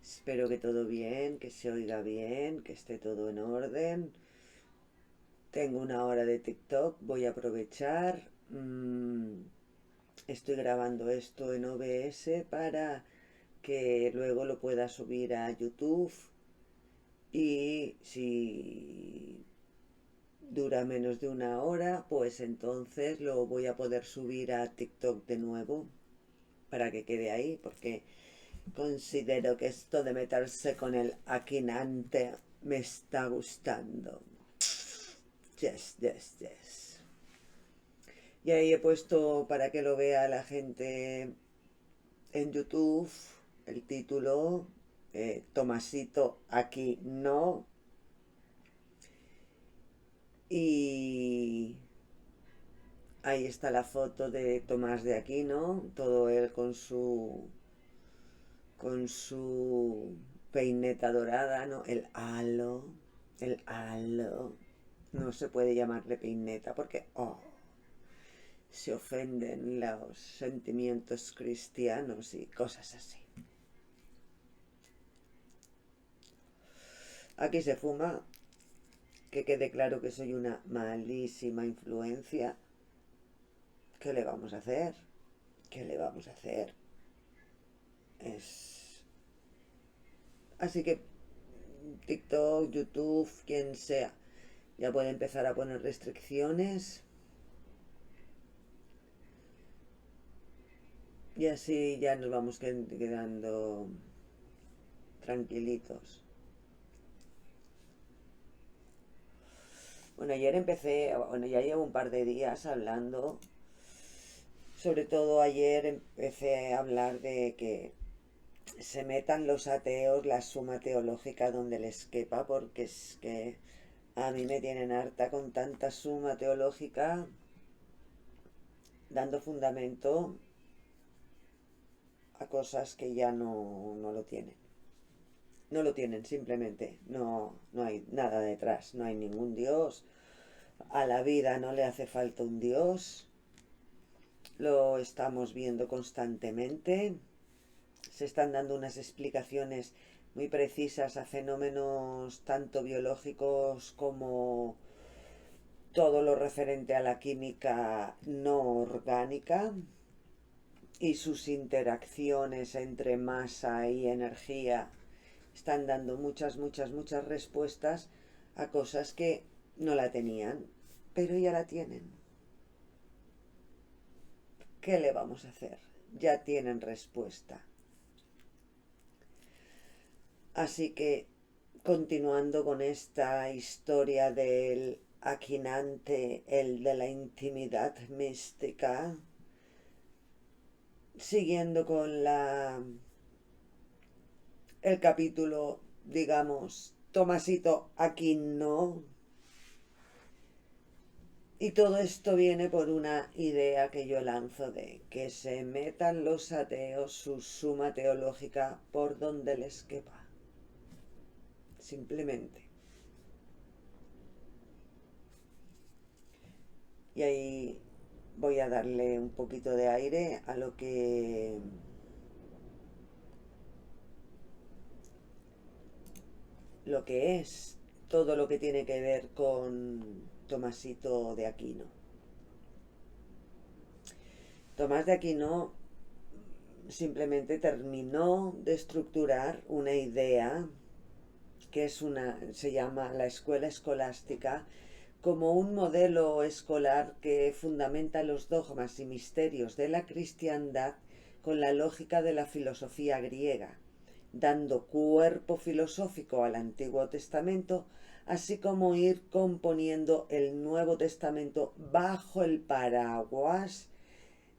Espero que todo bien, que se oiga bien, que esté todo en orden. Tengo una hora de TikTok, voy a aprovechar. Estoy grabando esto en OBS para que luego lo pueda subir a YouTube y si dura menos de una hora, pues entonces lo voy a poder subir a TikTok de nuevo para que quede ahí, porque considero que esto de meterse con el Akinante me está gustando. Yes, yes, yes. Y ahí he puesto para que lo vea la gente en YouTube el título, Tomasito aquí no. Y ahí está la foto de Tomás de Aquino, todo él con su peineta dorada, ¿no? El halo. No se puede llamarle peineta porque, se ofenden los sentimientos cristianos y cosas así. Aquí se fuma, que quede claro que soy una malísima influencia. ¿Qué le vamos a hacer? ¿Qué le vamos a hacer? Es... Así que TikTok, YouTube, quien sea, ya puede empezar a poner restricciones y así ya nos vamos quedando tranquilitos. Bueno, ya llevo un par de días hablando. Sobre todo ayer empecé a hablar de que se metan los ateos la suma teológica donde les quepa, porque es que a mí me tienen harta con tanta suma teológica dando fundamento a cosas que ya no lo tienen. No lo tienen, simplemente. No hay nada detrás, no hay ningún Dios. A la vida no le hace falta un Dios. Lo estamos viendo constantemente. Se están dando unas explicaciones muy precisas a fenómenos tanto biológicos como todo lo referente a la química no orgánica y sus interacciones entre masa y energía. Están dando muchas respuestas a cosas que no la tenían, pero ya la tienen. ¿Qué le vamos a hacer? Ya tienen respuesta. Así que, continuando con esta historia del Aquinante, el de la intimidad mística, siguiendo con el capítulo, digamos, Tomasito Aquino. Y todo esto viene por una idea que yo lanzo de que se metan los ateos su suma teológica por donde les quepa. Simplemente. Y ahí voy a darle un poquito de aire a lo que es todo lo que tiene que ver con Tomasito de Aquino. Tomás de Aquino simplemente terminó de estructurar una idea se llama la escuela escolástica, como un modelo escolar que fundamenta los dogmas y misterios de la cristiandad con la lógica de la filosofía griega, dando cuerpo filosófico al Antiguo Testamento, así como ir componiendo el Nuevo Testamento bajo el paraguas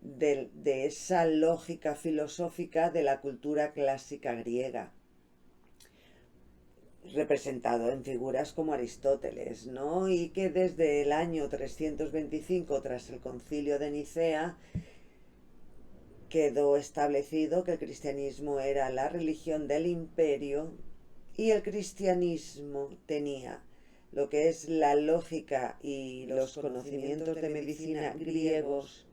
de esa lógica filosófica de la cultura clásica griega, representado en figuras como Aristóteles, ¿no? Y que desde el año 325, tras el concilio de Nicea, quedó establecido que el cristianismo era la religión del imperio y el cristianismo tenía lo que es la lógica y los conocimientos de medicina griegos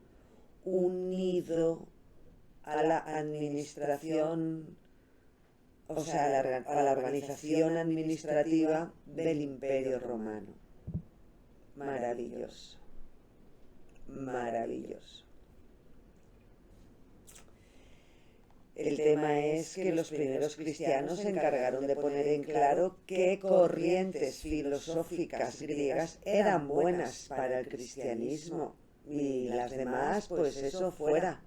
unido a la administración o sea, a la organización administrativa del Imperio Romano. Maravilloso, maravilloso. El tema es que los primeros cristianos se encargaron de poner en claro qué corrientes filosóficas griegas eran buenas para el cristianismo y las demás, pues eso fuera.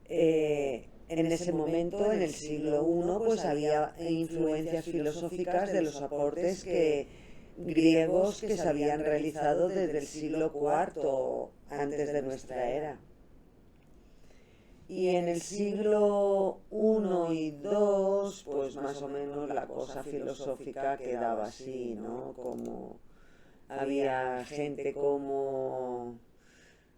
En ese momento, en el siglo I, pues había influencias filosóficas de los aportes griegos que se habían realizado desde el siglo IV antes de nuestra era. Y en el siglo I y II, pues más o menos la cosa filosófica quedaba así, ¿no? Como había gente como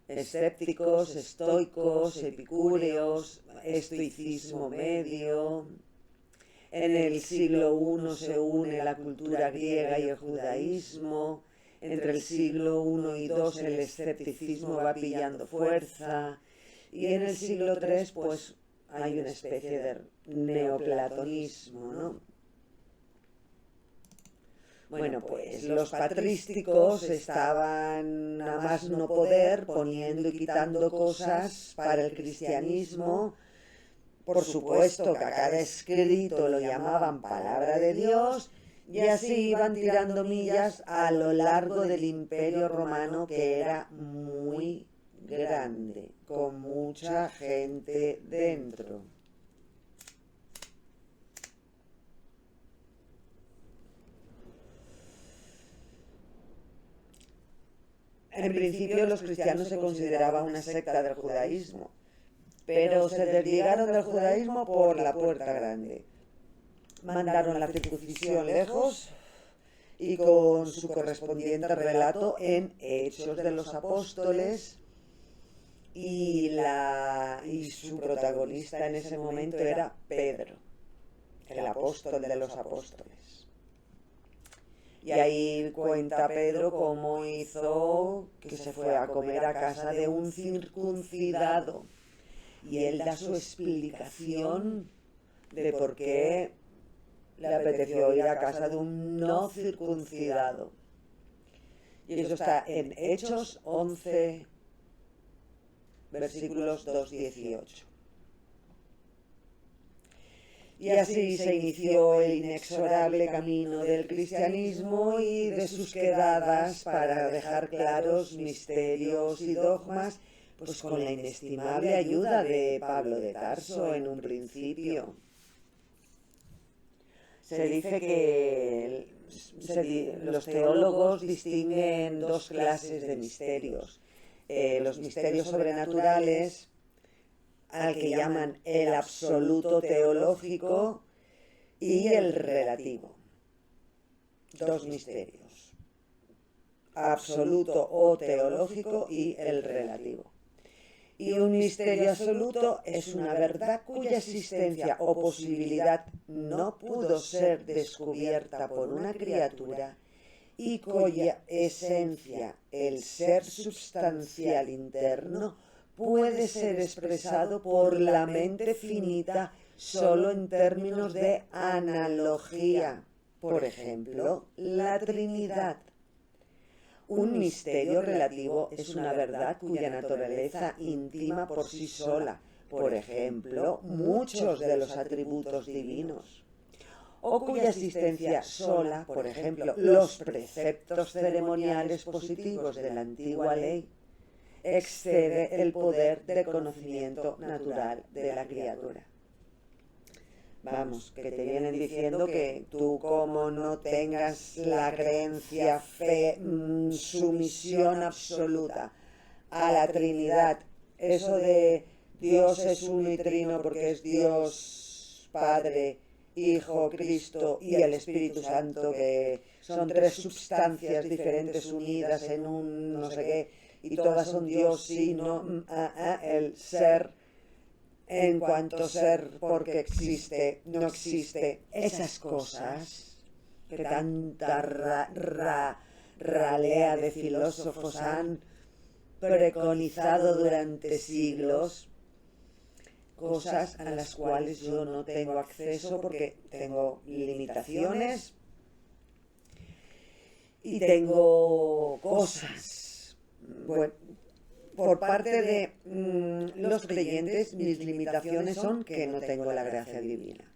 escépticos, estoicos, epicúreos, estoicismo medio. En el siglo I se une la cultura griega y el judaísmo. Entre el siglo I y II el escepticismo va pillando fuerza. Y en el siglo III, pues, hay una especie de neoplatonismo, ¿no? Bueno, pues los patrísticos estaban a más no poder poniendo y quitando cosas para el cristianismo. Por supuesto que a cada escrito lo llamaban palabra de Dios y así iban tirando millas a lo largo del Imperio Romano, que era muy grande, con mucha gente dentro. En principio los cristianos se consideraban una secta del judaísmo, pero se desligaron del judaísmo por la puerta grande. Mandaron la circuncisión lejos y con su correspondiente relato en Hechos de los Apóstoles, y su protagonista en ese momento era Pedro, el apóstol de los apóstoles. Y ahí cuenta Pedro cómo hizo que se fue a comer a casa de un circuncidado. Y él da su explicación de por qué le apeteció ir a casa de un no circuncidado. Y eso está en Hechos 11, versículos 2-18. Y así se inició el inexorable camino del cristianismo y de sus quedadas para dejar claros misterios y dogmas, pues con la inestimable ayuda de Pablo de Tarso en un principio. Se dice que los teólogos distinguen dos clases de misterios. Los misterios sobrenaturales, al que llaman el absoluto teológico, y el relativo. Dos misterios: absoluto o teológico y el relativo. Y un misterio absoluto es una verdad cuya existencia o posibilidad no pudo ser descubierta por una criatura y cuya esencia, el ser substancial interno, puede ser expresado por la mente finita solo en términos de analogía. Por ejemplo, la Trinidad. Un misterio relativo es una verdad cuya naturaleza íntima por sí sola, por ejemplo, muchos de los atributos divinos, o cuya existencia sola, por ejemplo, los preceptos ceremoniales positivos de la antigua ley, excede el poder de conocimiento natural de la criatura. Vamos, que te vienen diciendo que tú, como no tengas la creencia, fe, sumisión absoluta a la Trinidad, eso de Dios es uno y trino porque es Dios Padre, Hijo, Cristo y el Espíritu Santo, que son tres substancias diferentes unidas en un no sé qué, y todas son Dios, sí, no, el ser en cuanto ser porque existe, no existe, esas cosas que tanta ralea de filósofos han preconizado durante siglos, cosas a las cuales yo no tengo acceso porque tengo limitaciones y tengo cosas. Bueno, por parte de los creyentes, mis limitaciones son que no tengo la gracia divina.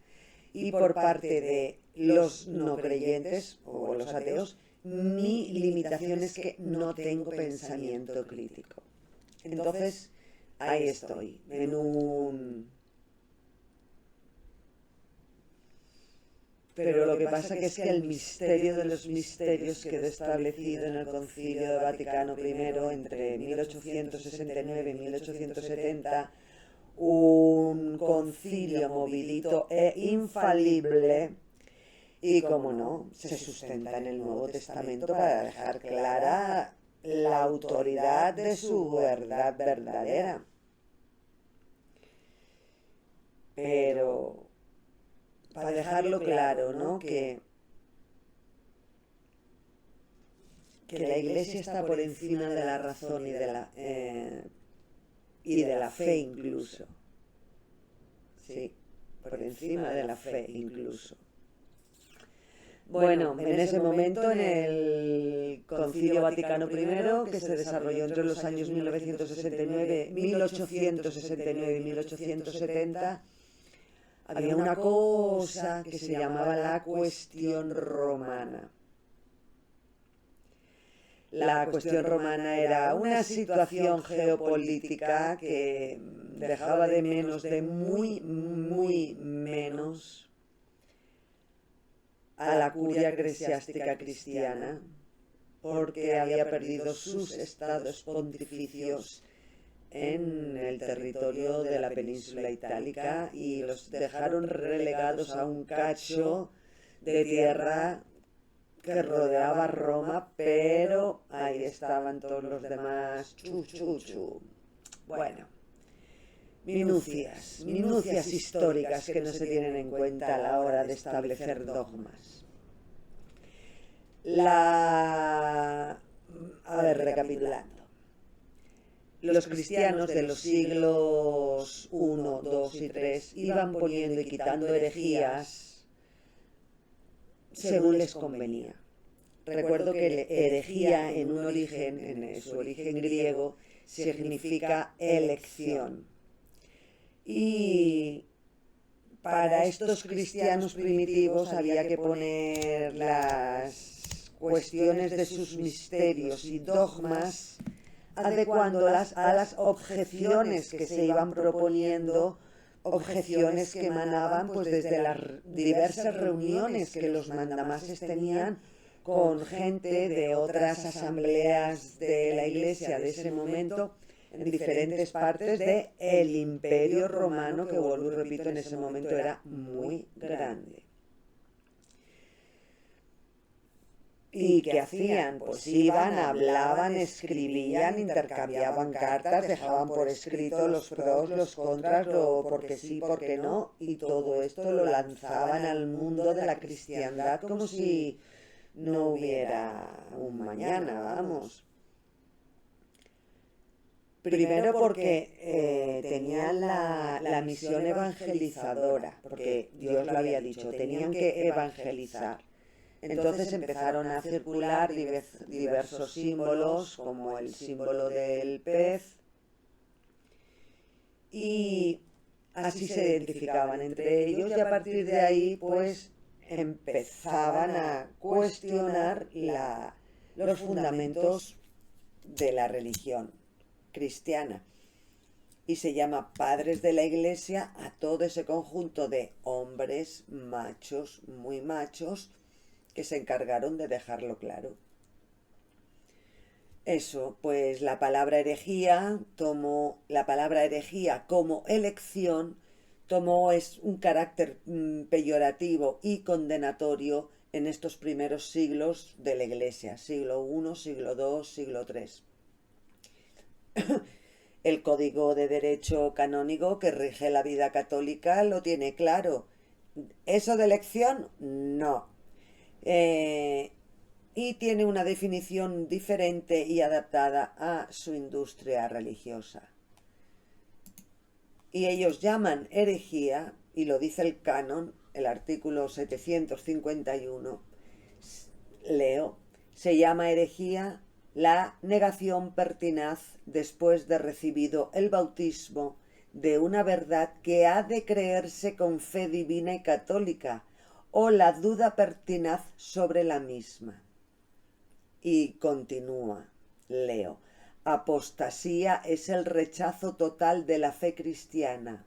Y por parte de los no creyentes o los ateos, mi limitación es que no tengo pensamiento crítico. Entonces, ahí estoy, en un... Pero lo que pasa que es que el misterio de los misterios quedó establecido en el Concilio de Vaticano I entre 1869 y 1870, un concilio movilito e infalible, y como no, se sustenta en el Nuevo Testamento para dejar clara la autoridad de su verdad verdadera. Pero para dejarlo claro, ¿no? Que la Iglesia está por encima de la razón y de la fe incluso. Sí, por encima de la fe incluso. Bueno, en ese momento, en el Concilio Vaticano I, que se desarrolló entre los años 1869 y 1870, había una cosa que se llamaba la cuestión romana. La cuestión romana era una situación geopolítica que dejaba de menos, de muy, muy menos, a la curia eclesiástica cristiana, porque había perdido sus estados pontificios en el territorio de la península itálica y los dejaron relegados a un cacho de tierra que rodeaba Roma, pero ahí estaban todos los demás. Bueno, minucias históricas que no se tienen en cuenta a la hora de establecer dogmas. A ver, recapitulando. Los cristianos de los siglos I, II y III iban poniendo y quitando herejías según les convenía. Recuerdo que herejía en un origen, en su origen griego, significa elección. Y para estos cristianos primitivos había que poner las cuestiones de sus misterios y dogmas, adecuándolas a las objeciones que se iban proponiendo, objeciones que emanaban pues desde las diversas reuniones que los mandamases tenían con gente de otras asambleas de la Iglesia de ese momento en diferentes partes del Imperio Romano, que vuelvo y repito, en ese momento era muy grande. ¿Y qué hacían? Pues iban, hablaban, escribían, intercambiaban cartas, dejaban por escrito los pros, los contras, lo porque sí, porque no, y todo esto lo lanzaban al mundo de la cristiandad como si no hubiera un mañana, vamos. Primero porque tenían la misión evangelizadora, porque Dios lo había dicho, tenían que evangelizar. Entonces empezaron a circular diversos símbolos, como el símbolo del pez, y así se identificaban entre ellos, y a partir de ahí pues empezaban a cuestionar los fundamentos de la religión cristiana. Y se llama padres de la Iglesia a todo ese conjunto de hombres machos, muy machos, que se encargaron de dejarlo claro. Eso, pues la palabra herejía como elección, es un carácter peyorativo y condenatorio en estos primeros siglos de la Iglesia, siglo I, siglo II, siglo III. El Código de Derecho Canónico que rige la vida católica lo tiene claro. ¿Eso de elección? No. Y tiene una definición diferente y adaptada a su industria religiosa. y ellos llaman herejía, y lo dice el canon, el artículo 751, leo, se llama herejía la negación pertinaz después de recibido el bautismo de una verdad que ha de creerse con fe divina y católica, o la duda pertinaz sobre la misma. Y continúa, leo, apostasía es el rechazo total de la fe cristiana.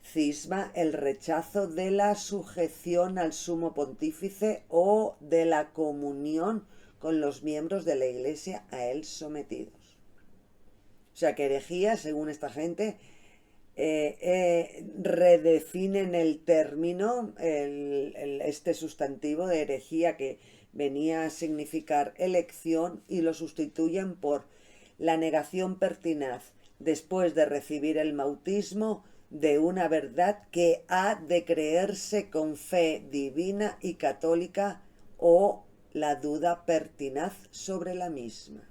Cisma, el rechazo de la sujeción al sumo pontífice o de la comunión con los miembros de la Iglesia a él sometidos. O sea que herejía, según esta gente, redefinen el término, este sustantivo de herejía que venía a significar elección, y lo sustituyen por la negación pertinaz después de recibir el bautismo de una verdad que ha de creerse con fe divina y católica, o la duda pertinaz sobre la misma.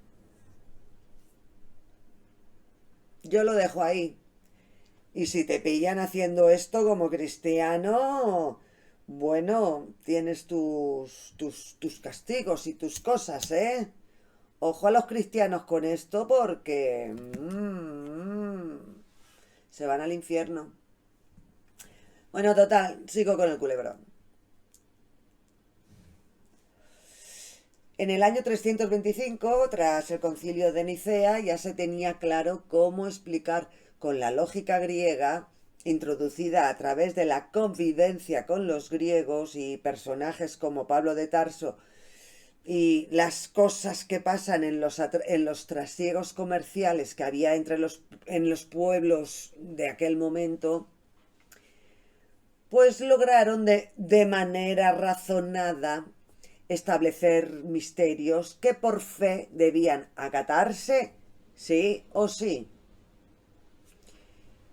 Yo lo dejo ahí. Y si te pillan haciendo esto como cristiano, bueno, tienes tus castigos y tus cosas, ¿eh? Ojo a los cristianos con esto porque se van al infierno. Bueno, total, sigo con el culebrón. En el año 325, tras el concilio de Nicea, ya se tenía claro cómo explicar con la lógica griega, introducida a través de la convivencia con los griegos y personajes como Pablo de Tarso, y las cosas que pasan en los trasiegos comerciales que había en los pueblos de aquel momento, pues lograron de manera razonada establecer misterios que por fe debían acatarse, sí o sí.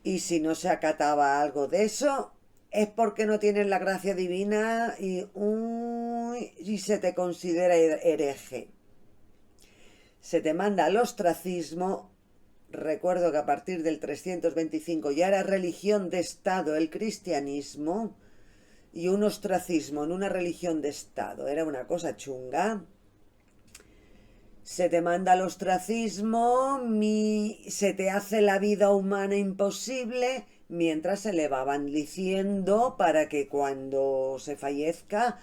Y si no se acataba algo de eso, es porque no tienes la gracia divina y se te considera hereje. Se te manda al ostracismo. Recuerdo que a partir del 325 ya era religión de Estado el cristianismo, y un ostracismo en una religión de Estado era una cosa chunga. Se te manda al ostracismo, se te hace la vida humana imposible, mientras se le va bendiciendo para que cuando se fallezca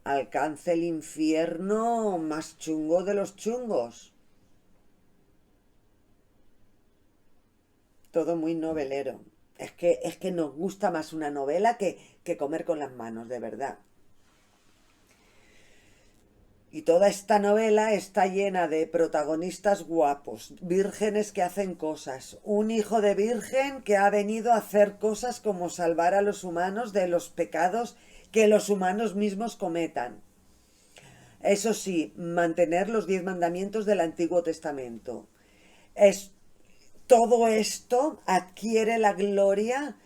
alcance el infierno más chungo de los chungos. Todo muy novelero. Es que nos gusta más una novela que comer con las manos, de verdad. Y toda esta novela está llena de protagonistas guapos, vírgenes que hacen cosas, un hijo de virgen que ha venido a hacer cosas como salvar a los humanos de los pecados que los humanos mismos cometan. Eso sí, mantener los 10 mandamientos del Antiguo Testamento. Todo esto adquiere la gloria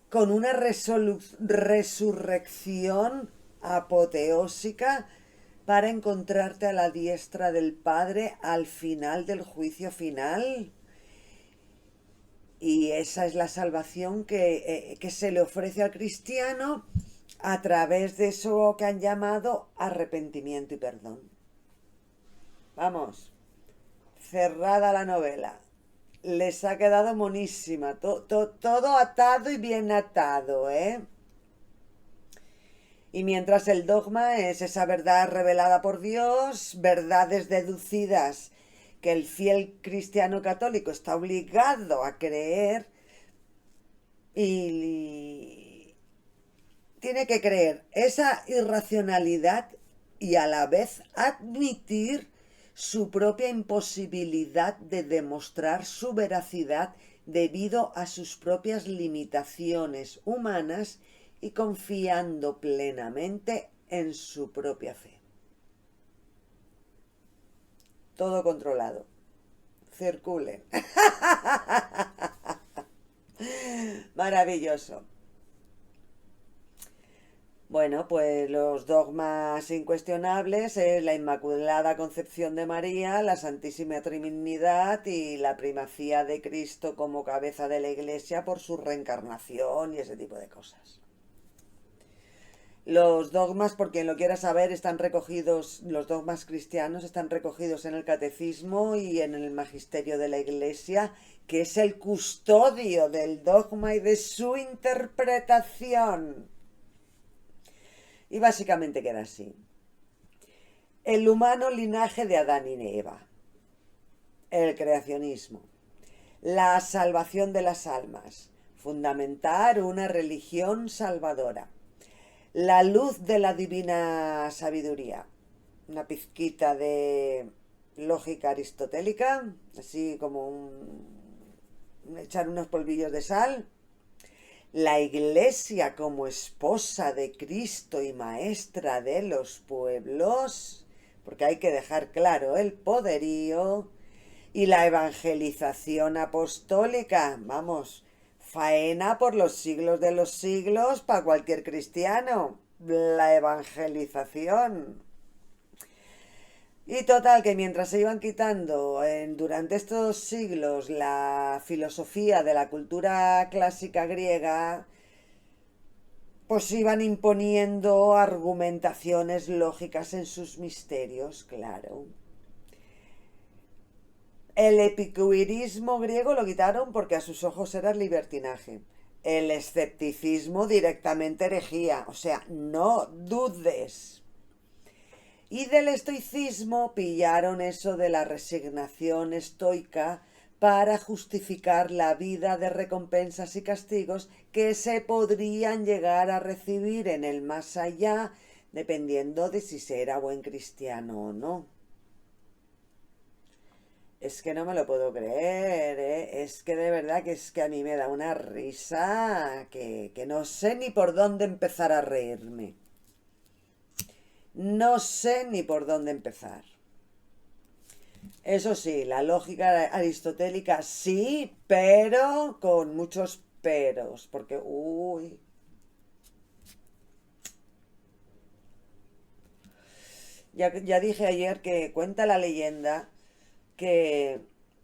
con una resurrección apoteósica para encontrarte a la diestra del Padre al final del juicio final. Y esa es la salvación que se le ofrece al cristiano a través de eso que han llamado arrepentimiento y perdón. Vamos, cerrada la novela. Les ha quedado monísima. Todo atado y bien atado, ¿eh? Y mientras el dogma es esa verdad revelada por Dios, verdades deducidas que el fiel cristiano católico está obligado a creer, y tiene que creer esa irracionalidad y a la vez admitir su propia imposibilidad de demostrar su veracidad debido a sus propias limitaciones humanas, y confiando plenamente en su propia fe. Todo controlado. Circulen. Maravilloso. Bueno, pues los dogmas incuestionables es la Inmaculada Concepción de María, la Santísima Trinidad y la primacía de Cristo como cabeza de la Iglesia por su reencarnación y ese tipo de cosas. Los dogmas, por quien lo quiera saber, están recogidos, los dogmas cristianos están recogidos en el Catecismo y en el Magisterio de la Iglesia, que es el custodio del dogma y de su interpretación. Y básicamente queda así. El humano linaje de Adán y Eva. El creacionismo. La salvación de las almas. Fundamentar una religión salvadora. La luz de la divina sabiduría. Una pizquita de lógica aristotélica, así como echar unos polvillos de sal. La Iglesia como esposa de Cristo y maestra de los pueblos, porque hay que dejar claro el poderío. Y la evangelización apostólica, vamos, faena por los siglos de los siglos para cualquier cristiano. La evangelización. Y total, que mientras se iban quitando durante estos siglos la filosofía de la cultura clásica griega, pues iban imponiendo argumentaciones lógicas en sus misterios, claro. El epicurismo griego lo quitaron porque a sus ojos era libertinaje. El escepticismo directamente herejía, o sea, no dudes. Y del estoicismo pillaron eso de la resignación estoica para justificar la vida de recompensas y castigos que se podrían llegar a recibir en el más allá, dependiendo de si se era buen cristiano o no. Es que no me lo puedo creer, ¿eh? Es que de verdad que es que a mí me da una risa que no sé ni por dónde empezar a reírme. No sé ni por dónde empezar. Eso sí, la lógica aristotélica sí, pero con muchos peros, porque, uy, ya dije ayer que cuenta la leyenda que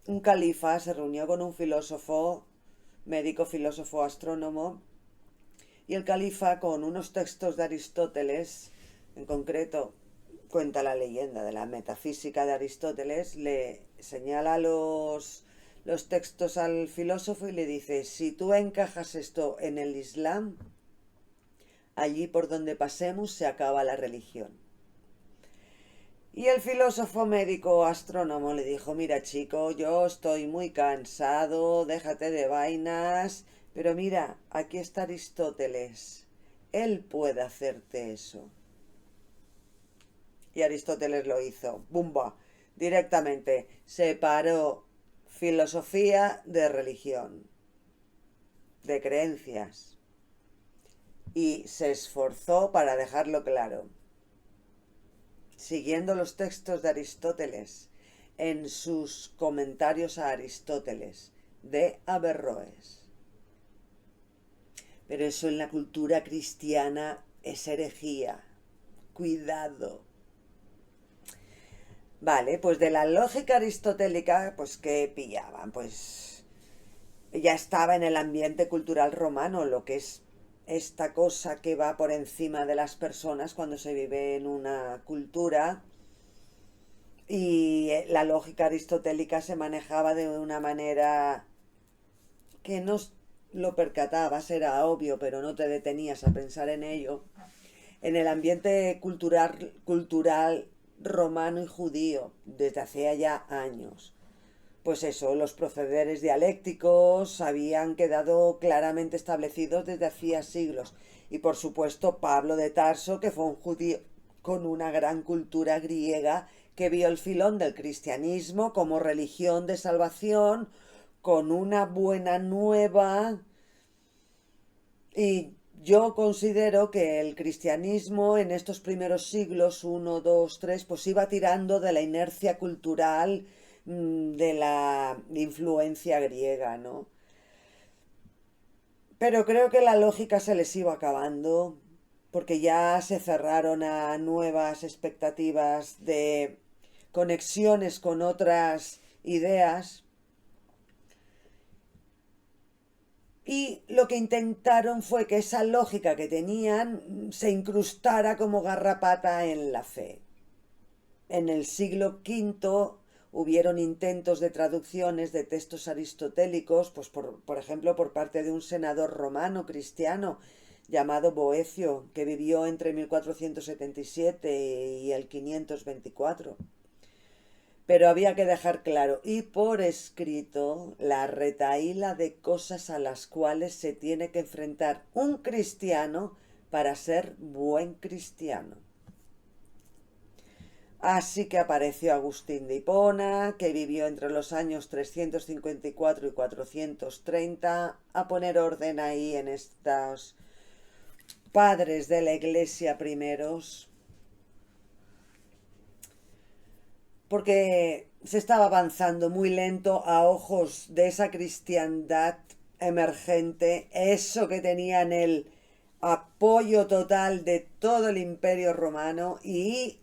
un califa se reunió con un filósofo, médico, filósofo, astrónomo, y el califa con unos textos de Aristóteles, en concreto cuenta la leyenda de la metafísica de Aristóteles, le señala los textos al filósofo y le dice, si tú encajas esto en el Islam, allí por donde pasemos se acaba la religión. Y el filósofo médico astrónomo le dijo, mira chico, yo estoy muy cansado, déjate de vainas, pero mira, aquí está Aristóteles, él puede hacerte eso. Y Aristóteles lo hizo, ¡bumba! Directamente separó filosofía de religión, de creencias, y se esforzó para dejarlo claro, siguiendo los textos de Aristóteles en sus comentarios a Aristóteles de Averroes. Pero eso en la cultura cristiana es herejía. Cuidado. Vale, pues de la lógica aristotélica, pues ¿qué pillaban? Pues ya estaba en el ambiente cultural romano, lo que es esta cosa que va por encima de las personas cuando se vive en una cultura. Y la lógica aristotélica se manejaba de una manera que no lo percatabas, era obvio, pero no te detenías a pensar en ello. En el ambiente cultural romano y judío, desde hacía ya años. Pues eso, los procederes dialécticos habían quedado claramente establecidos desde hacía siglos. Y por supuesto Pablo de Tarso, que fue un judío con una gran cultura griega, que vio el filón del cristianismo como religión de salvación, con una buena nueva. Y yo considero que el cristianismo en estos primeros siglos, uno, dos, tres, pues iba tirando de la inercia cultural de la influencia griega, ¿no? Pero creo que la lógica se les iba acabando porque ya se cerraron a nuevas expectativas de conexiones con otras ideas. Y lo que intentaron fue que esa lógica que tenían se incrustara como garrapata en la fe. En el siglo V hubieron intentos de traducciones de textos aristotélicos, pues por ejemplo por parte de un senador romano cristiano llamado Boecio, que vivió entre 1477 y el 524. Pero había que dejar claro y por escrito la retahíla de cosas a las cuales se tiene que enfrentar un cristiano para ser buen cristiano. Así que apareció Agustín de Hipona, que vivió entre los años 354 y 430, a poner orden ahí en estos padres de la iglesia primeros, porque se estaba avanzando muy lento a ojos de esa cristiandad emergente, eso que tenían el apoyo total de todo el imperio romano, y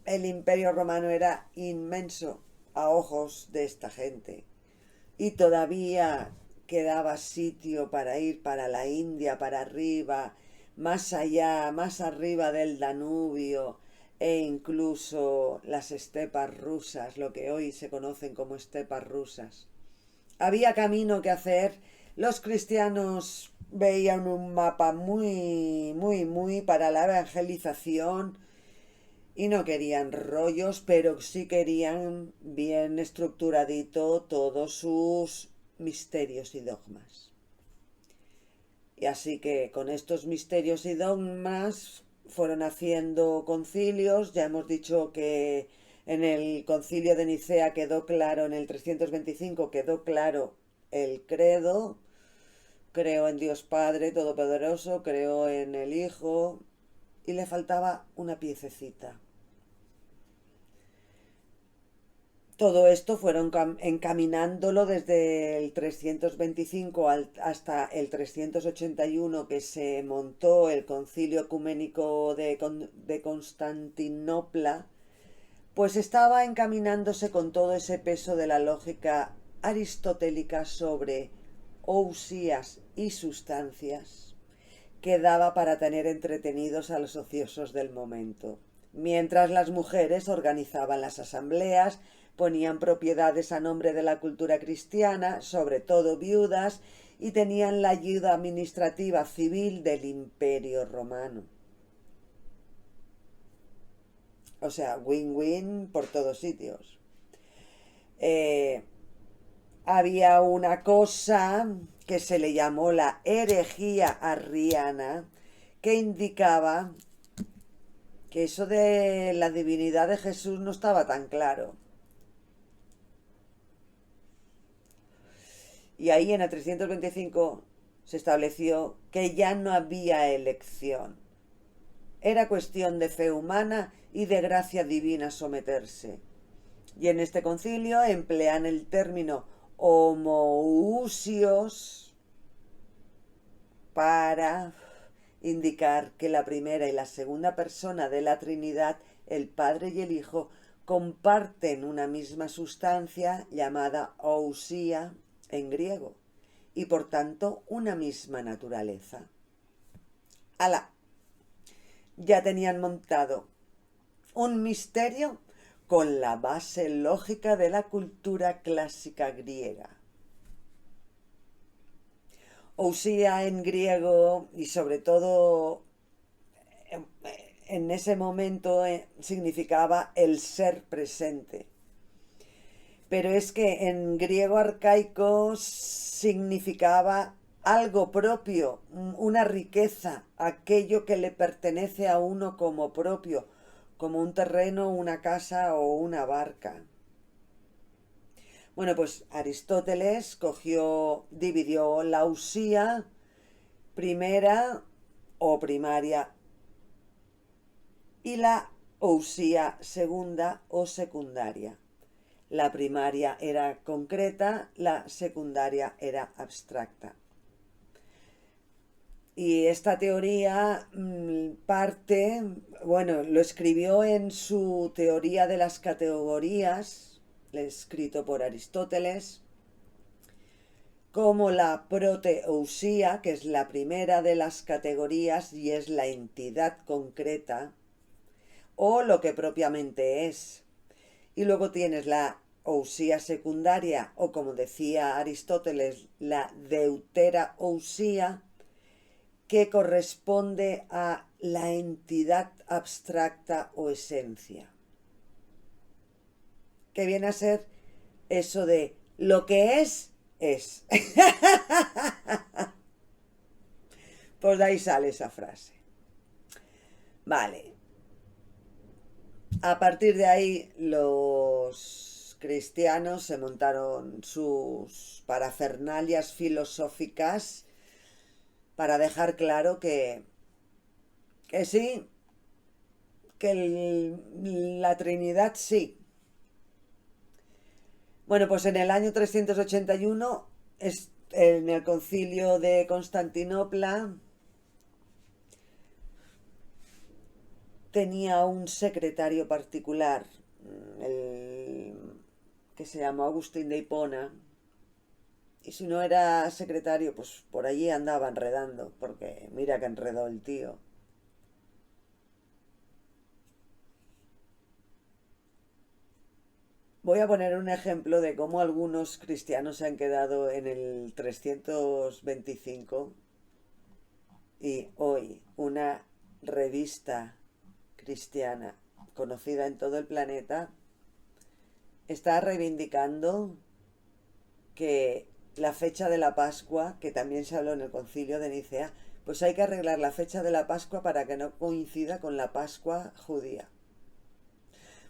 el imperio romano era inmenso a ojos de esta gente. Y todavía quedaba sitio para ir para la India, para arriba, más allá, más arriba del Danubio, e incluso las estepas rusas, lo que hoy se conocen como estepas rusas. Había camino que hacer. Los cristianos veían un mapa muy para la evangelización y no querían rollos, pero sí querían bien estructuradito todos sus misterios y dogmas. Y así que con estos misterios y dogmas fueron haciendo concilios. Ya hemos dicho que en el concilio de Nicea quedó claro, en el 325 quedó claro el credo. Creo en Dios Padre Todopoderoso, creo en el Hijo, y le faltaba una piececita. Todo esto fueron encaminándolo desde el 325 hasta el 381, que se montó el Concilio Ecuménico de Constantinopla, pues estaba encaminándose con todo ese peso de la lógica aristotélica sobre ousías y sustancias, que daba para tener entretenidos a los ociosos del momento. Mientras las mujeres organizaban las asambleas, ponían propiedades a nombre de la cultura cristiana, sobre todo viudas, y tenían la ayuda administrativa civil del Imperio Romano. O sea, win-win por todos sitios. Había una cosa que se le llamó la herejía arriana, que indicaba que eso de la divinidad de Jesús no estaba tan claro. Y ahí en el 325 se estableció que ya no había elección. Era cuestión de fe humana y de gracia divina someterse. Y en este concilio emplean el término homoousios para indicar que la primera y la segunda persona de la Trinidad, el Padre y el Hijo, comparten una misma sustancia llamada ousia en griego, y por tanto una misma naturaleza. ¡Hala! Ya tenían montado un misterio con la base lógica de la cultura clásica griega. Ousia en griego, y sobre todo en ese momento, significaba el ser presente. Pero es que en griego arcaico significaba algo propio, una riqueza, aquello que le pertenece a uno como propio, como un terreno, una casa o una barca. Bueno, pues Aristóteles dividió la usía primera o primaria y la usía segunda o secundaria. La primaria era concreta, la secundaria era abstracta. Y esta teoría parte, bueno, lo escribió en su teoría de las categorías, escrito por Aristóteles, como la proteousía, que es la primera de las categorías y es la entidad concreta, o lo que propiamente es. Y luego tienes la ousía secundaria, o como decía Aristóteles, la deuteraousía, que corresponde a la entidad abstracta o esencia, que viene a ser eso de lo que es, es. Pues de ahí sale esa frase. Vale. A partir de ahí los cristianos se montaron sus parafernalias filosóficas para dejar claro que sí, que la Trinidad sí. Bueno, pues en el año 381, en el concilio de Constantinopla, tenía un secretario particular, que se llamó Agustín de Hipona, y si no era secretario, pues por allí andaba enredando, porque mira que enredó el tío. Voy a poner un ejemplo de cómo algunos cristianos se han quedado en el 325 y hoy una revista cristiana conocida en todo el planeta está reivindicando que la fecha de la Pascua, que también se habló en el concilio de Nicea, pues hay que arreglar la fecha de la Pascua para que no coincida con la Pascua judía.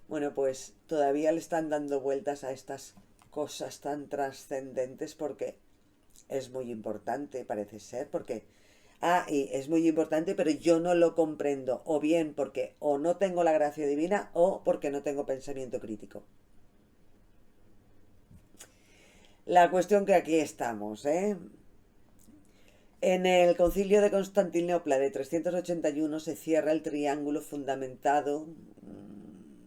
Bueno, pues todavía le están dando vueltas a estas cosas tan trascendentes porque es muy importante, parece ser, porque... Ah, y es muy importante, pero yo no lo comprendo, o bien porque o no tengo la gracia divina o porque no tengo pensamiento crítico. La cuestión que aquí estamos, ¿eh? En el concilio de Constantinopla de 381 se cierra el triángulo fundamentado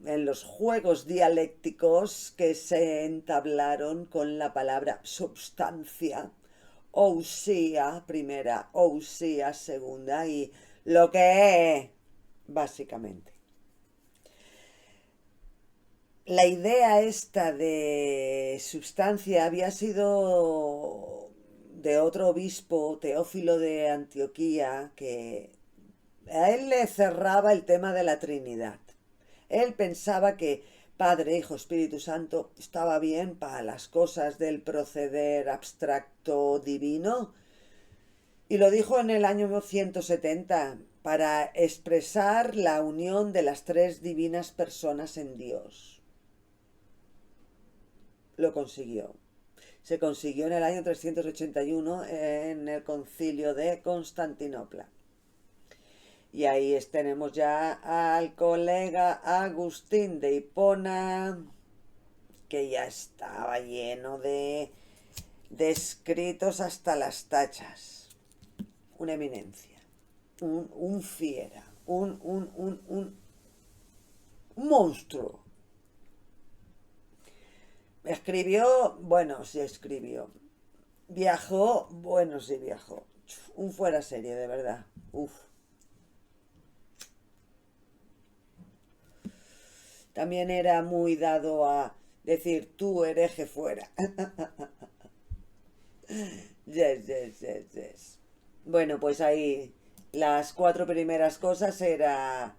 en los juegos dialécticos que se entablaron con la palabra substancia, ousía primera, ousía segunda y lo que es, básicamente. La idea esta de substancia había sido de otro obispo, Teófilo de Antioquía, que a él le cerraba el tema de la Trinidad. Él pensaba que Padre, Hijo, Espíritu Santo estaba bien para las cosas del proceder abstracto divino. Y lo dijo en el año 170 para expresar la unión de las tres divinas personas en Dios. Lo consiguió. Se consiguió en el año 381 en el concilio de Constantinopla. Y ahí tenemos ya al colega Agustín de Hipona, que ya estaba lleno de escritos hasta las tachas. Una eminencia, un fiera, un monstruo. Escribió, bueno, sí escribió. Viajó, bueno, sí viajó. Un fuera serie, de verdad. Uf. También era muy dado a decir tú hereje fuera. Yes, yes, yes, yes. Bueno, pues ahí las cuatro primeras cosas era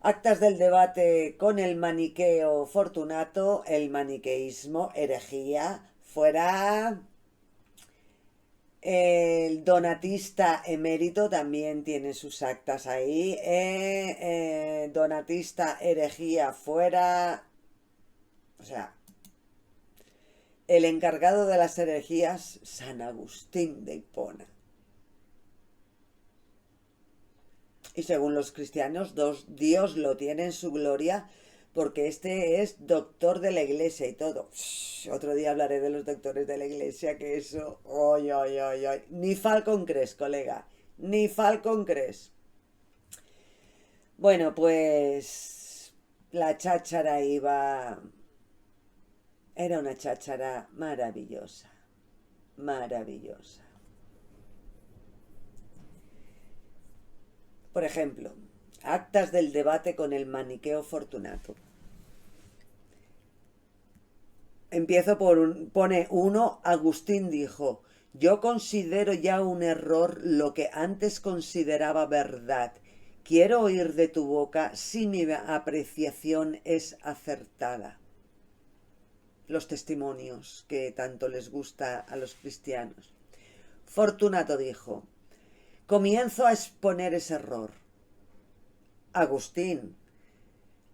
actas del debate con el maniqueo Fortunato, el maniqueísmo, herejía, fuera. El donatista emérito también tiene sus actas ahí. Donatista herejía fuera. O sea, el encargado de las herejías, San Agustín de Hipona. Y según los cristianos, Dios lo tiene en su gloria porque este es doctor de la iglesia y todo. Otro día hablaré de los doctores de la iglesia, que eso... Oy, oy, oy, oy. Ni Falcon crees, colega. Ni Falcon Crest. Bueno, pues la cháchara iba... Era una cháchara maravillosa, maravillosa. Por ejemplo, actas del debate con el maniqueo Fortunato. Empiezo por pone uno, Agustín dijo, yo considero ya un error lo que antes consideraba verdad. Quiero oír de tu boca si mi apreciación es acertada. Los testimonios que tanto les gusta a los cristianos. Fortunato dijo, comienzo a exponer ese error. Agustín,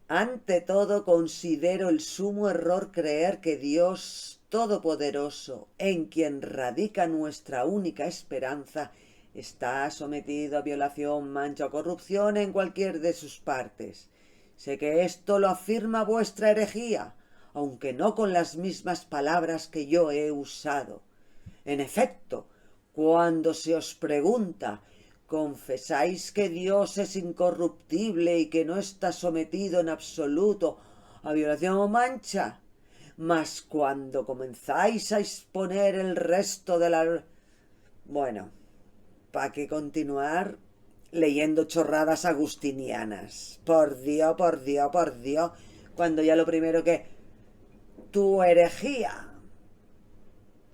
ante todo considero el sumo error creer que Dios Todopoderoso, en quien radica nuestra única esperanza, está sometido a violación, mancha o corrupción en cualquier de sus partes. Sé que esto lo afirma vuestra herejía, aunque no con las mismas palabras que yo he usado. En efecto, cuando se os pregunta, ¿confesáis que Dios es incorruptible y que no está sometido en absoluto a violación o mancha? Mas cuando comenzáis a exponer el resto de la... Bueno, ¿para qué continuar leyendo chorradas agustinianas? Por Dios, por Dios, por Dios. Cuando ya lo primero que... Tu herejía.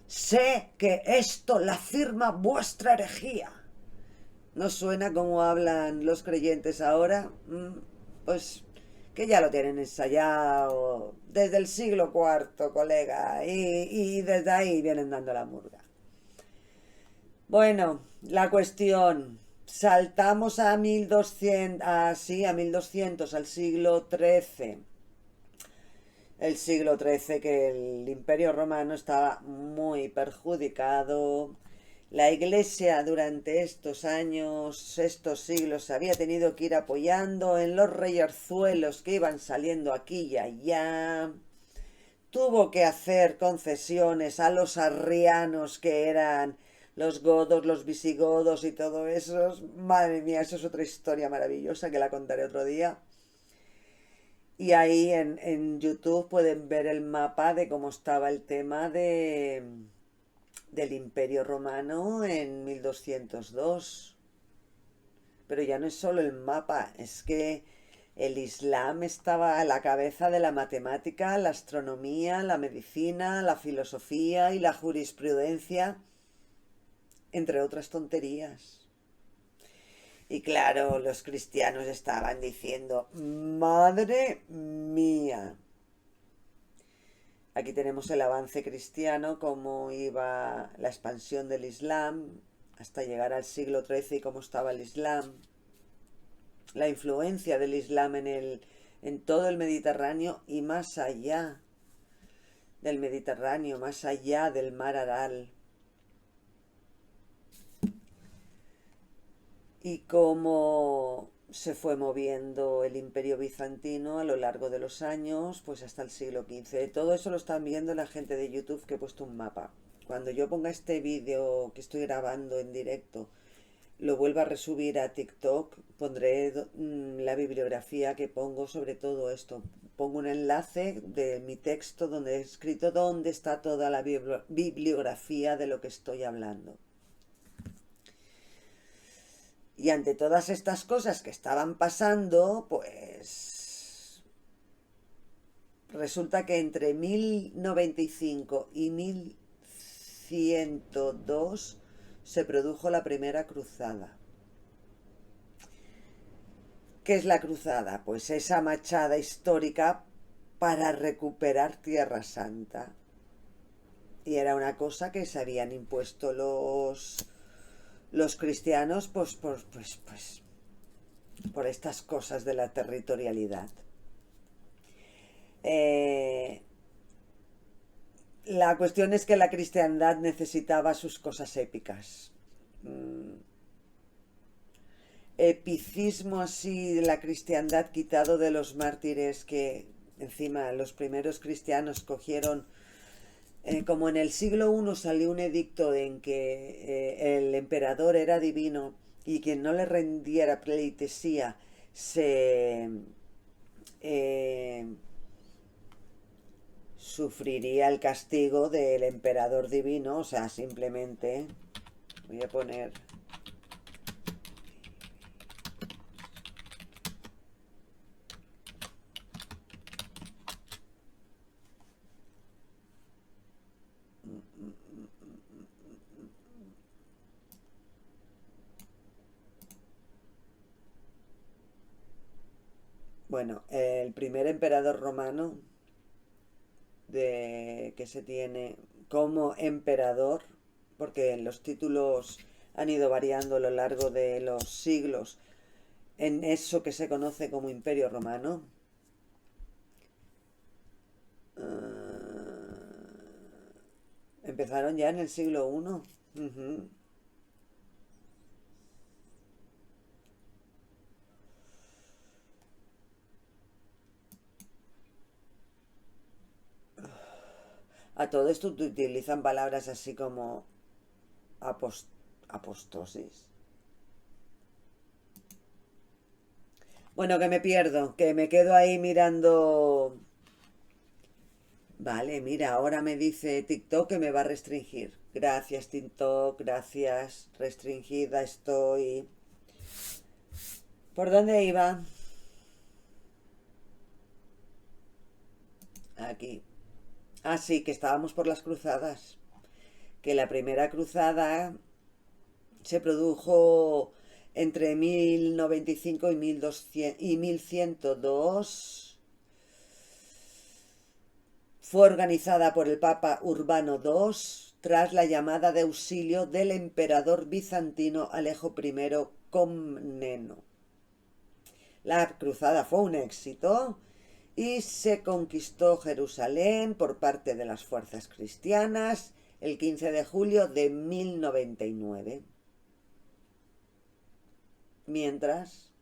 Sé que esto la afirma vuestra herejía. ¿No suena como hablan los creyentes ahora? Pues que ya lo tienen ensayado desde el siglo IV, colega, y desde ahí vienen dando la murga. Bueno, la cuestión, saltamos a 1200, a 1200, al siglo XIII. El siglo XIII, que el Imperio Romano estaba muy perjudicado. La Iglesia durante estos años, estos siglos, había tenido que ir apoyando en los reyerzuelos que iban saliendo aquí y allá. Tuvo que hacer concesiones a los arrianos, que eran los godos, los visigodos y todo eso. Madre mía, eso es otra historia maravillosa que la contaré otro día. Y ahí en YouTube pueden ver el mapa de cómo estaba el tema del Imperio Romano en 1202. Pero ya no es solo el mapa, es que el Islam estaba a la cabeza de la matemática, la astronomía, la medicina, la filosofía y la jurisprudencia, entre otras tonterías. Y claro, los cristianos estaban diciendo, madre mía. Aquí tenemos el avance cristiano, cómo iba la expansión del Islam hasta llegar al siglo XIII y cómo estaba el Islam. La influencia del Islam en todo el Mediterráneo y más allá del Mediterráneo, más allá del mar Aral. Y cómo se fue moviendo el Imperio Bizantino a lo largo de los años, pues hasta el siglo XV. Todo eso lo están viendo la gente de YouTube, que he puesto un mapa. Cuando yo ponga este vídeo que estoy grabando en directo, lo vuelva a resubir a TikTok, pondré la bibliografía que pongo sobre todo esto. Pongo un enlace de mi texto donde he escrito dónde está toda la bibliografía de lo que estoy hablando. Y ante todas estas cosas que estaban pasando, pues resulta que entre 1095 y 1102 se produjo la primera cruzada. ¿Qué es la cruzada? Pues esa machada histórica para recuperar Tierra Santa. Y era una cosa que se habían impuesto los cristianos pues por estas cosas de la territorialidad. La cuestión es que la cristiandad necesitaba sus cosas épicas. Epicismo así de la cristiandad quitado de los mártires, que encima los primeros cristianos cogieron... como en el siglo I salió un edicto en que el emperador era divino y quien no le rendiera pleitesía se sufriría el castigo del emperador divino. O sea, simplemente voy a poner... Bueno, el primer emperador romano que se tiene como emperador, porque los títulos han ido variando a lo largo de los siglos en eso que se conoce como Imperio Romano. Empezaron ya en el siglo I. A todo esto utilizan palabras así como apostosis. Bueno, que me pierdo, que me quedo ahí mirando. Vale, mira, ahora me dice TikTok que me va a restringir. Gracias, TikTok, gracias. Restringida estoy. ¿Por dónde iba? Aquí. Ah, sí, que estábamos por las cruzadas. Que la primera cruzada se produjo entre 1095 y 1200 y 1102. Fue organizada por el Papa Urbano II tras la llamada de auxilio del emperador bizantino Alejo I Comneno. La cruzada fue un éxito y se conquistó Jerusalén por parte de las fuerzas cristianas el 15 de julio de 1099. Mientras,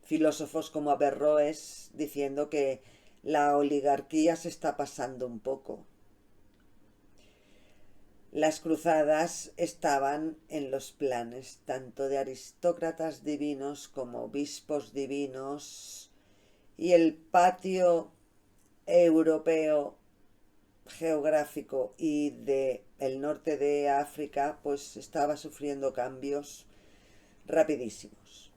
filósofos como Averroes diciendo que la oligarquía se está pasando un poco. Las cruzadas estaban en los planes tanto de aristócratas divinos como obispos divinos, y el patio europeo geográfico y de el norte de África pues estaba sufriendo cambios rapidísimos.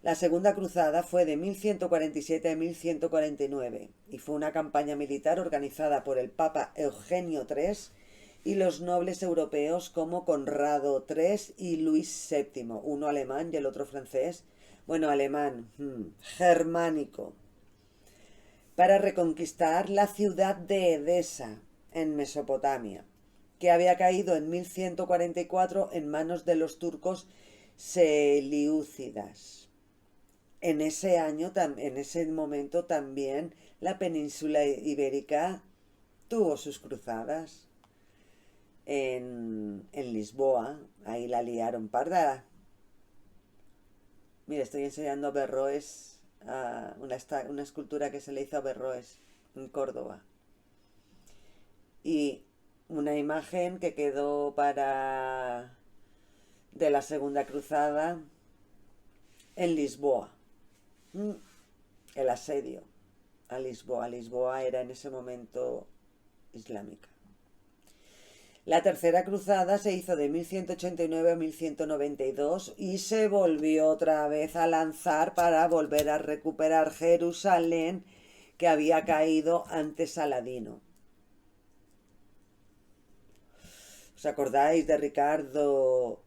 La segunda cruzada fue de 1147 a 1149 y fue una campaña militar organizada por el Papa Eugenio III y los nobles europeos como Conrado III y Luis VII, uno alemán y el otro francés, bueno, alemán, germánico, para reconquistar la ciudad de Edesa, en Mesopotamia, que había caído en 1144 en manos de los turcos selyúcidas. En ese año, en ese momento también, la península ibérica tuvo sus cruzadas. En Lisboa, ahí la liaron parda. Mira, estoy enseñando a Berroes, una escultura que se le hizo a Berroes en Córdoba. Y una imagen que quedó para de la Segunda Cruzada en Lisboa. El asedio a Lisboa. Lisboa era en ese momento islámica. La tercera cruzada se hizo de 1189 a 1192 y se volvió otra vez a lanzar para volver a recuperar Jerusalén, que había caído ante Saladino. ¿Os acordáis de Ricardo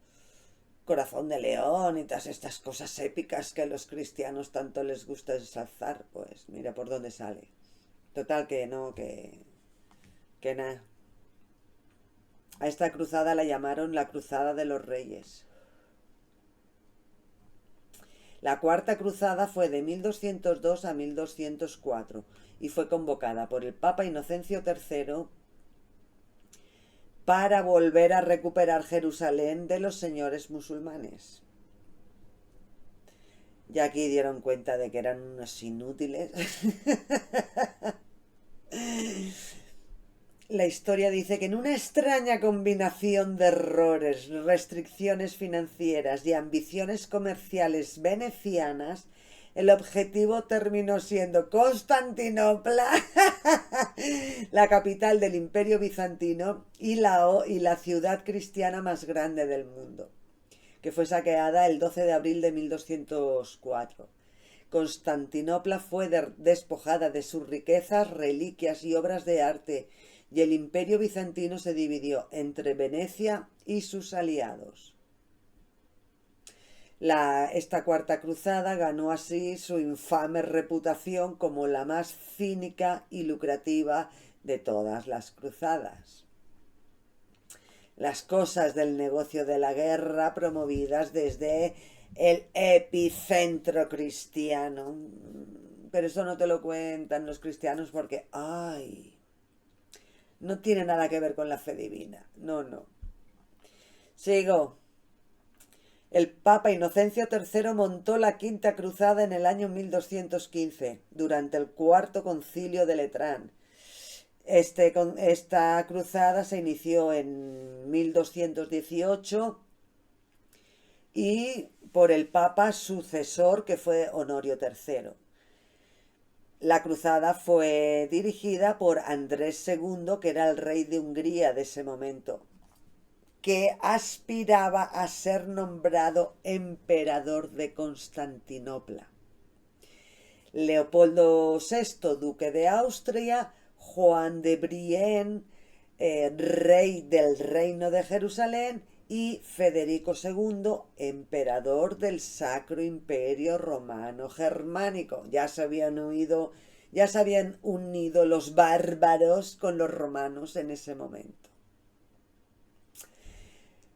Corazón de León y todas estas cosas épicas que a los cristianos tanto les gusta ensalzar? Pues mira por dónde sale. Total que no, que nada. A esta cruzada la llamaron la Cruzada de los Reyes. La cuarta cruzada fue de 1202 a 1204 y fue convocada por el Papa Inocencio III para volver a recuperar Jerusalén de los señores musulmanes. Ya aquí dieron cuenta de que eran unos inútiles. la historia dice que en una extraña combinación de errores, restricciones financieras y ambiciones comerciales venecianas, el objetivo terminó siendo Constantinopla, la capital del Imperio Bizantino y la ciudad cristiana más grande del mundo, que fue saqueada el 12 de abril de 1204. Constantinopla fue despojada de sus riquezas, reliquias y obras de arte, y el Imperio Bizantino se dividió entre Venecia y sus aliados. Esta cuarta cruzada ganó así su infame reputación como la más cínica y lucrativa de todas las cruzadas. Las cosas del negocio de la guerra promovidas desde el epicentro cristiano. Pero eso no te lo cuentan los cristianos porque, ay, no tiene nada que ver con la fe divina. No, no. Sigo. El Papa Inocencio III montó la Quinta Cruzada en el año 1215, durante el Cuarto Concilio de Letrán. Esta cruzada se inició en 1218 y por el Papa sucesor, que fue Honorio III. La cruzada fue dirigida por Andrés II, que era el rey de Hungría de ese momento, que aspiraba a ser nombrado emperador de Constantinopla. Leopoldo VI, duque de Austria, Juan de Brienne, rey del Reino de Jerusalén, y Federico II, emperador del Sacro Imperio Romano Germánico. Ya se habían unido los bárbaros con los romanos en ese momento.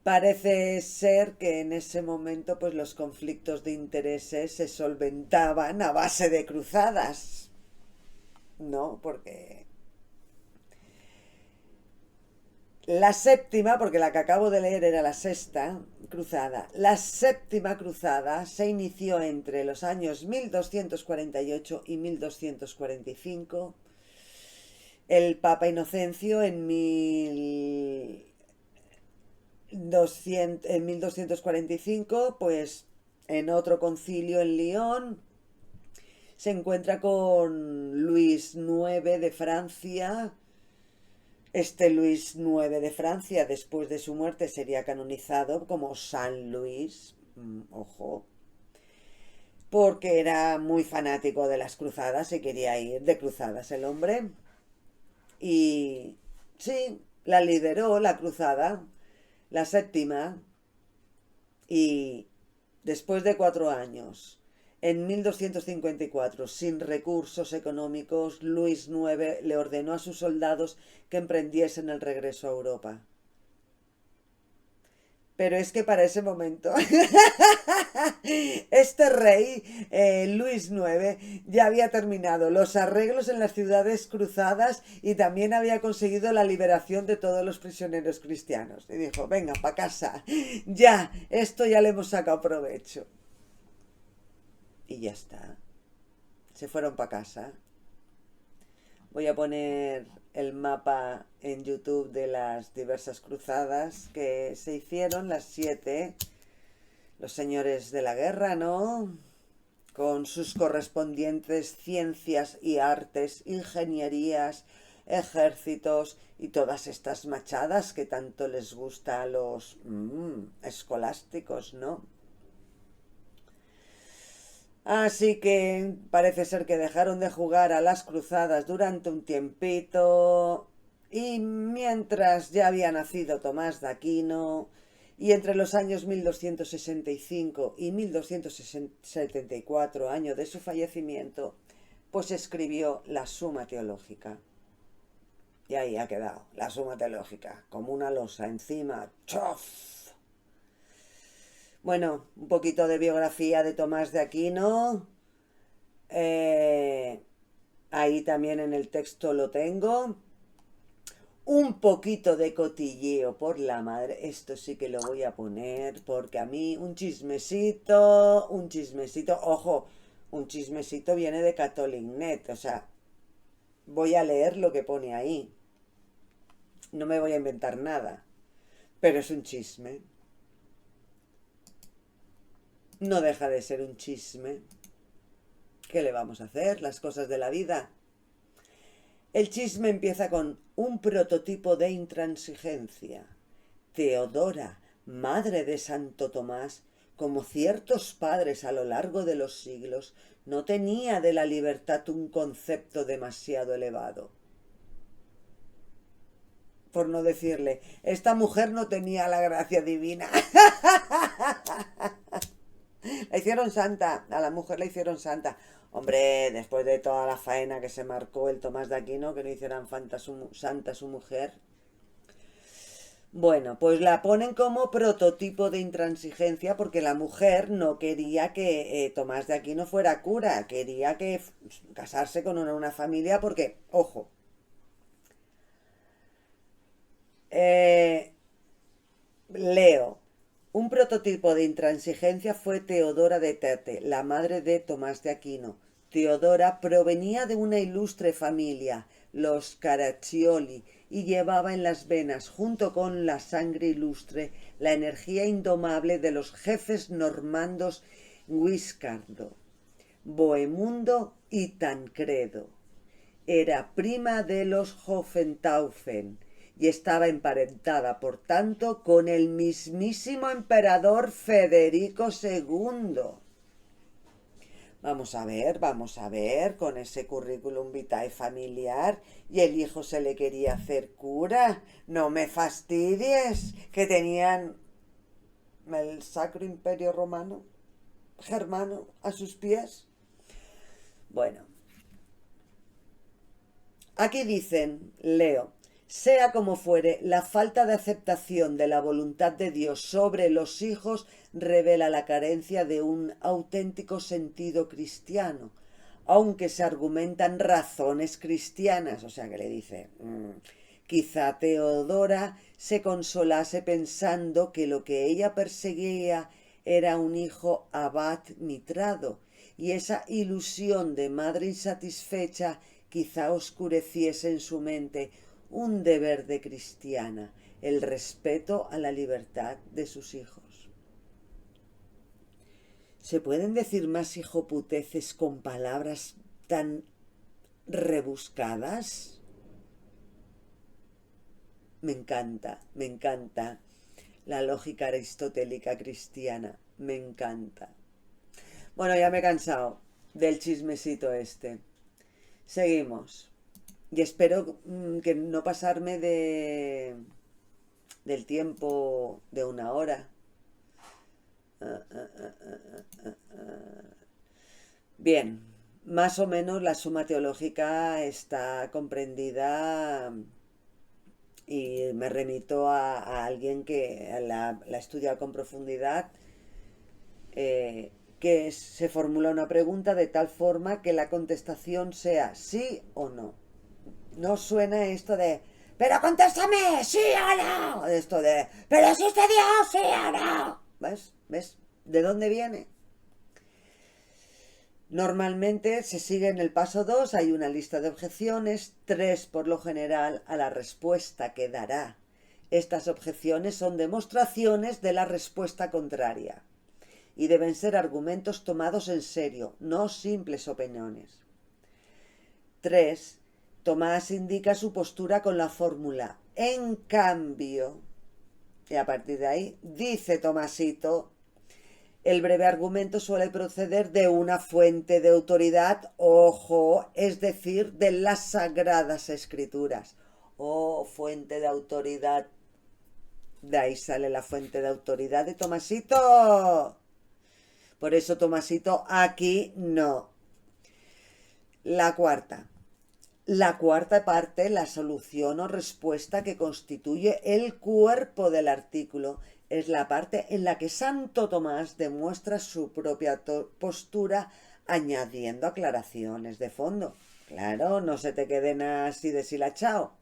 Parece ser que en ese momento pues los conflictos de intereses se solventaban a base de cruzadas, ¿no? Porque la séptima, porque la que acabo de leer era la sexta cruzada, la séptima cruzada se inició entre los años 1248 y 1245. El Papa Inocencio en 1245, pues en otro concilio en Lyon, se encuentra con Luis IX de Francia. Este Luis IX de Francia, después de su muerte, sería canonizado como San Luis, ojo, porque era muy fanático de las cruzadas y quería ir de cruzadas el hombre. Y sí, la lideró la cruzada, la séptima, y después de 4 años, en 1254, sin recursos económicos, Luis IX le ordenó a sus soldados que emprendiesen el regreso a Europa. Pero es que para ese momento, este rey, Luis IX, ya había terminado los arreglos en las ciudades cruzadas y también había conseguido la liberación de todos los prisioneros cristianos. Y dijo, venga, para casa, ya, esto ya le hemos sacado provecho. Y ya está. Se fueron para casa. Voy a poner el mapa en YouTube de las diversas cruzadas que se hicieron, las 7. Los señores de la guerra, ¿no? Con sus correspondientes ciencias y artes, ingenierías, ejércitos y todas estas machadas que tanto les gusta a los escolásticos, ¿no? Así que parece ser que dejaron de jugar a las cruzadas durante un tiempito y mientras ya había nacido Tomás de Aquino y entre los años 1265 y 1274, año de su fallecimiento, pues escribió la Suma Teológica. Y ahí ha quedado, la Suma Teológica, como una losa encima. ¡Chof! Bueno, un poquito de biografía de Tomás de Aquino. Ahí también en el texto lo tengo. Un poquito de cotilleo por la madre. Esto sí que lo voy a poner porque a mí un chismecito, ojo, un chismecito viene de Catholic.net. O sea, voy a leer lo que pone ahí. No me voy a inventar nada, pero es un chisme. No deja de ser un chisme. ¿Qué le vamos a hacer? Las cosas de la vida. El chisme empieza con un prototipo de intransigencia. Teodora, madre de Santo Tomás, como ciertos padres a lo largo de los siglos, no tenía de la libertad un concepto demasiado elevado. Por no decirle, esta mujer no tenía la gracia divina. La hicieron santa, a la mujer la hicieron santa. Hombre, después de toda la faena que se marcó el Tomás de Aquino, que no hicieran santa su mujer. Bueno, pues la ponen como prototipo de intransigencia porque la mujer no quería que Tomás de Aquino fuera cura, quería que casarse con una familia porque, ojo, leo, un prototipo de intransigencia fue Teodora de Tete, la madre de Tomás de Aquino. Teodora provenía de una ilustre familia, los Caraccioli, y llevaba en las venas, junto con la sangre ilustre, la energía indomable de los jefes normandos Guiscardo, Bohemundo y Tancredo. Era prima de los Hohenstaufen y estaba emparentada, por tanto, con el mismísimo emperador Federico II. Vamos a ver, con ese currículum vitae familiar, y el hijo se le quería hacer cura. No me fastidies, que tenían el Sacro Imperio Romano, germano, a sus pies. Bueno, aquí dicen, leo, sea como fuere, la falta de aceptación de la voluntad de Dios sobre los hijos revela la carencia de un auténtico sentido cristiano, aunque se argumentan razones cristianas. O sea que le dice, quizá Teodora se consolase pensando que lo que ella perseguía era un hijo abad mitrado, y esa ilusión de madre insatisfecha quizá oscureciese en su mente un deber de cristiana, el respeto a la libertad de sus hijos. ¿Se pueden decir más hijoputeces con palabras tan rebuscadas? Me encanta la lógica aristotélica cristiana, me encanta. Bueno, ya me he cansado del chismecito este. Seguimos. Y espero que no pasarme del tiempo de una hora. Bien, más o menos la suma teológica está comprendida y me remito a alguien que la ha estudiado con profundidad, que se formula una pregunta de tal forma que la contestación sea sí o no. No suena esto de, pero contéstame, sí o no. Esto de, pero existe Dios, sí o no. ¿Ves? ¿Ves? ¿De dónde viene? Normalmente se sigue en el paso 2, hay una lista de objeciones, 3 por lo general a la respuesta que dará. Estas objeciones son demostraciones de la respuesta contraria y deben ser argumentos tomados en serio, no simples opiniones. 3. Tomás indica su postura con la fórmula en cambio, y a partir de ahí dice Tomasito. El breve argumento suele proceder de una fuente de autoridad, ojo, es decir, de las Sagradas Escrituras. Oh, fuente de autoridad. De ahí sale la fuente de autoridad de Tomasito. Por eso Tomasito aquí no. La cuarta parte, la solución o respuesta que constituye el cuerpo del artículo, es la parte en la que Santo Tomás demuestra su propia postura añadiendo aclaraciones de fondo. Claro, no se te queden así deshilachado.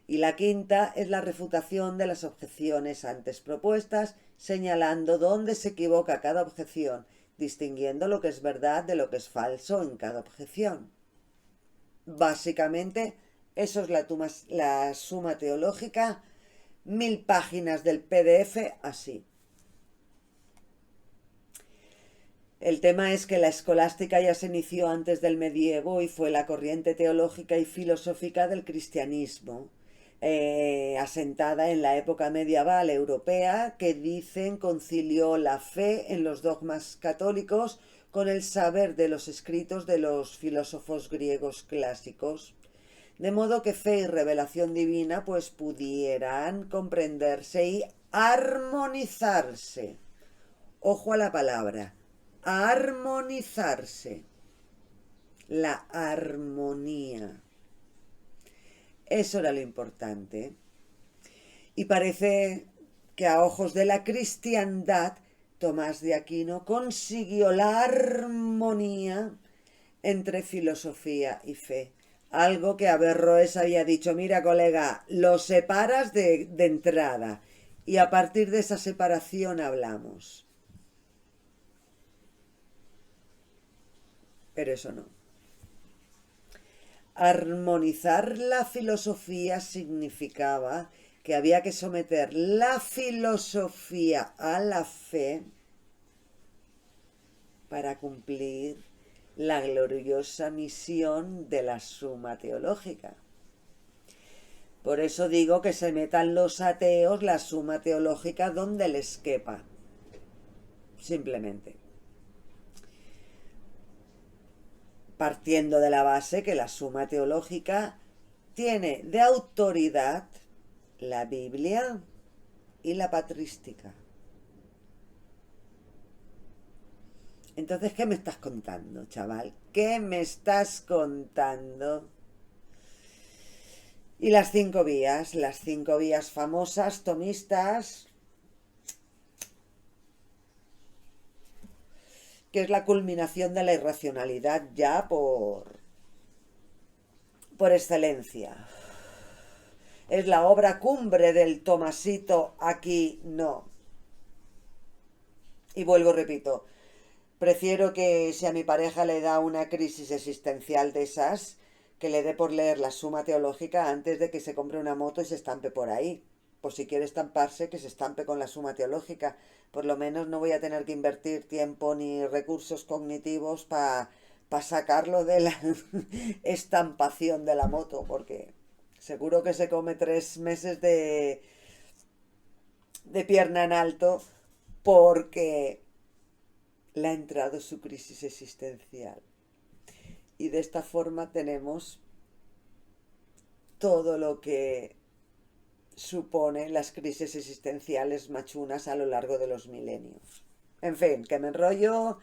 Y la quinta es la refutación de las objeciones antes propuestas, señalando dónde se equivoca cada objeción, distinguiendo lo que es verdad de lo que es falso en cada objeción. Básicamente, Eso es la Suma Teológica, 1000 páginas del PDF así. El tema es que la escolástica ya se inició antes del medievo y fue la corriente teológica y filosófica del cristianismo, asentada en la época medieval europea, que dicen concilió la fe en los dogmas católicos con el saber de los escritos de los filósofos griegos clásicos, de modo que fe y revelación divina pues pudieran comprenderse y armonizarse. Ojo a la palabra, armonizarse. La armonía. Eso era lo importante. Y parece que a ojos de la cristiandad, Tomás de Aquino consiguió la armonía entre filosofía y fe. Algo que Averroes había dicho, mira colega, lo separas de entrada y a partir de esa separación hablamos. Pero eso no. Armonizar la filosofía significaba que había que someter la filosofía a la fe para cumplir la gloriosa misión de la Suma Teológica. Por eso digo que se metan los ateos la Suma Teológica donde les quepa. Simplemente. Partiendo de la base que la Suma Teológica tiene de autoridad la Biblia y la patrística. Entonces, ¿qué me estás contando, chaval? ¿Qué me estás contando? Y las 5 vías famosas, tomistas, que es la culminación de la irracionalidad ya por excelencia. Es la obra cumbre del Tomasito Aquino. Y vuelvo, repito, prefiero que si a mi pareja le da una crisis existencial de esas, que le dé por leer la Suma Teológica antes de que se compre una moto y se estampe por ahí. Pues si quiere estamparse, que se estampe con la Suma Teológica. Por lo menos no voy a tener que invertir tiempo ni recursos cognitivos para sacarlo de la estampación de la moto, porque seguro que se come 3 meses de pierna en alto porque le ha entrado su crisis existencial. Y de esta forma tenemos todo lo que supone las crisis existenciales machunas a lo largo de los milenios. En fin, que me enrollo.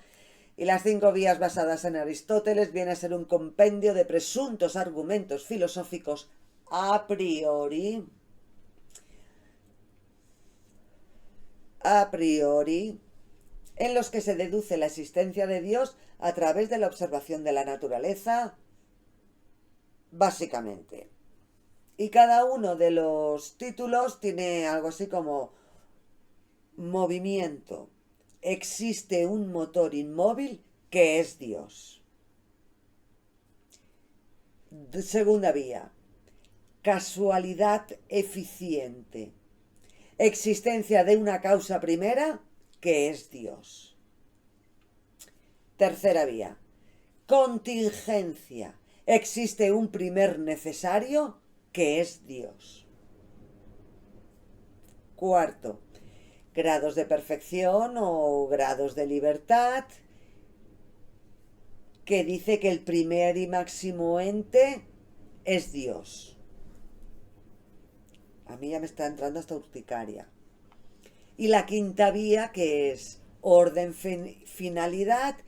Y las 5 vías basadas en Aristóteles viene a ser un compendio de presuntos argumentos filosóficos a priori, en los que se deduce la existencia de Dios a través de la observación de la naturaleza, básicamente. Y cada uno de los títulos tiene algo así como movimiento. Existe un motor inmóvil que es Dios. Segunda vía. Casualidad eficiente. Existencia de una causa primera que es Dios. Tercera vía. Contingencia. Existe un primer necesario que es Dios. Cuarto, grados de perfección o grados de libertad, que dice que el primer y máximo ente es Dios. A mí ya me está entrando hasta urticaria. Y la quinta vía, que es orden, finalidad,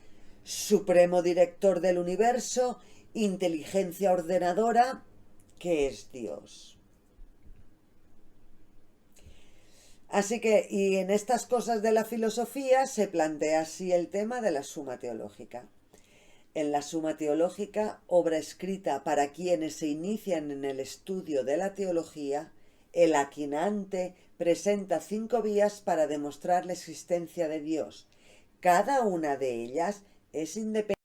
supremo director del universo, inteligencia ordenadora, que es Dios. Así que, y en estas cosas de la filosofía se plantea así el tema de la Suma Teológica. En la Suma Teológica, obra escrita para quienes se inician en el estudio de la teología, el Aquinante presenta 5 vías para demostrar la existencia de Dios. Cada una de ellas es independiente